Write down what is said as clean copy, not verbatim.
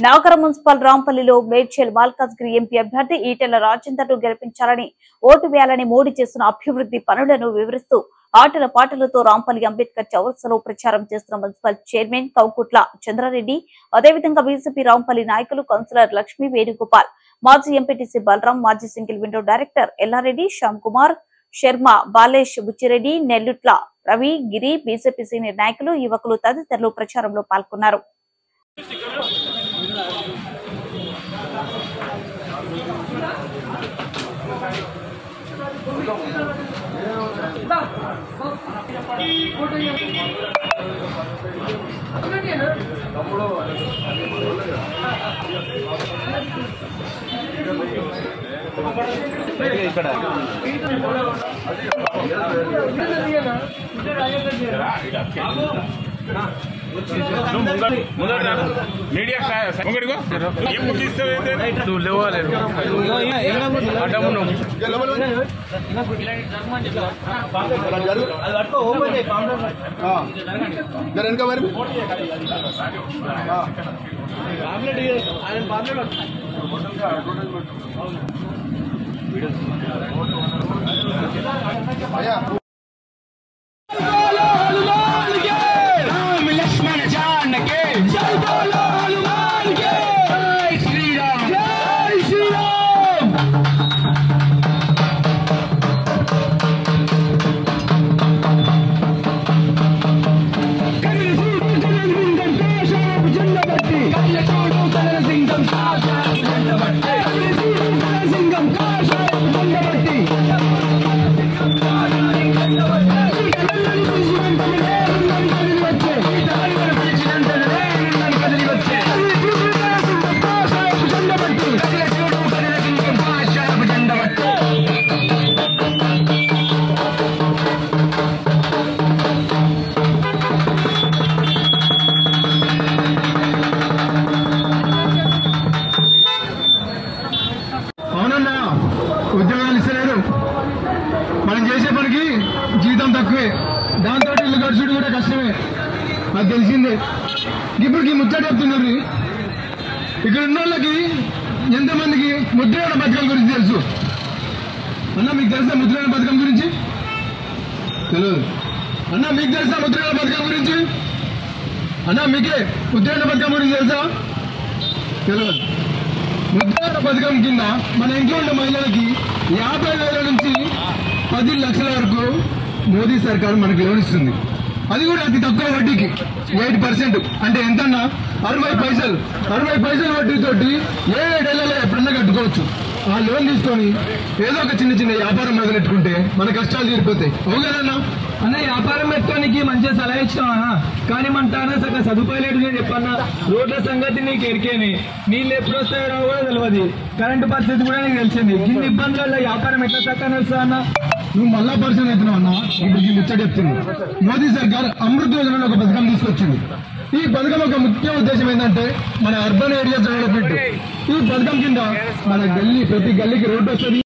Nagara municipal రాంపల్లిలో Medchal Malkajgiri MP అభ్యర్థి ఈటెల రాజేందర్ను గెలిపించాలని vote వేయాలని మోడీ చేస్తున్న అభివృద్ధి పనులను వివరిస్తూ ఆటల పాటలతో రాంపల్లి అంబేద్కర్ చౌరస్తాలో ప్రచారం చేస్తున్న మున్సిపల్ చైర్మన్ కౌకుట్ల చంద్రారెడ్డి, అదేవిధంగా బీజేపీ రాంపల్లి నాయకులు కౌన్సిలర్ లక్ష్మీ వేణుగోపాల్, మాజీ ఎంపీటీసీ బలరాం, మాజీ single window director Ellareddy, Shyam Kumar Sharma, Balesh, Buchireddy, Nellutla Ravi, Giri, BJP senior నాయకులు, యువకులు తదితరులు ప్రచారంలో పాల్గొన్నారు. మీడియా ఉద్యోగాలు ఇస్తలేరు, మనం చేసే పనికి జీతం తక్కువే, దాంతో ఇల్లు గడుచుడు కూడా కష్టమే, అది తెలిసిందే. ఇప్పుడు ముచ్చట చెప్తున్నారు, ఇక్కడ ఉన్న వాళ్ళకి ఎంతమందికి ముద్రాయణ పథకం గురించి తెలుసు అన్న? మీకు తెలుసా ముద్రాయణ పథకం గురించి? తెలియదు అన్న? మీకు తెలుసా ముద్రాయణ పథకం గురించి అన్న? మీకే ముద్రాయణ పథకం గురించి తెలుసా? తెలియదు. ముద్రాయణ పథకం కింద మన ఇంట్లో ఉన్న మహిళలకి 50,000 నుంచి 10 లక్షల వరకు మోదీ సర్కారు మనకి లోన్ ఇస్తుంది. అది కూడా అతి తక్కువ వడ్డీకి 8%. అంటే ఎంతన్నా 60 పైసలు. 60 పైసల వడ్డీతోటి 7 ఏళ్లలో ఎప్పుడన్నా కట్టుకోవచ్చు. ఆ లోన్ తీసుకొని ఏదో ఒక చిన్న చిన్న వ్యాపారం మొదలెట్టుకుంటే మన కష్టాలు తీరిపోతాయి. అవును కదన్నా? అన్న వ్యాపారం పెట్టుకోనికి మంచిగా సలహా ఇచ్చినావా? కానీ మన తానే సగం సదుపాయలేదు. నేను చెప్పన్నా, రోడ్ల సంగతి నీకు ఎరికేని, నీళ్ళు ఎప్పుడు వస్తాయో రావు కూడా తెలియదు, కరెంటు పరిస్థితి కూడా నీకు తెలిసింది. ఇన్ని ఇబ్బందులలో వ్యాపారం ఎట్లా చక్కగా నడుస్తా అన్న? నువ్వు మళ్ళా పర్సన్ అవుతున్నావు అన్న. ఇప్పుడు ముచ్చట చెప్తుంది, మోదీ సర్కార్ అమృత్ యోజనలో ఒక పథకం తీసుకొచ్చింది. ఈ పథకం ఒక ముఖ్య ఉద్దేశం ఏంటంటే మన అర్బన్ ఏరియా డెవలప్మెంట్. ఈ పథకం కింద మన ప్రతి గల్లీకి రోడ్డు వస్తుంది.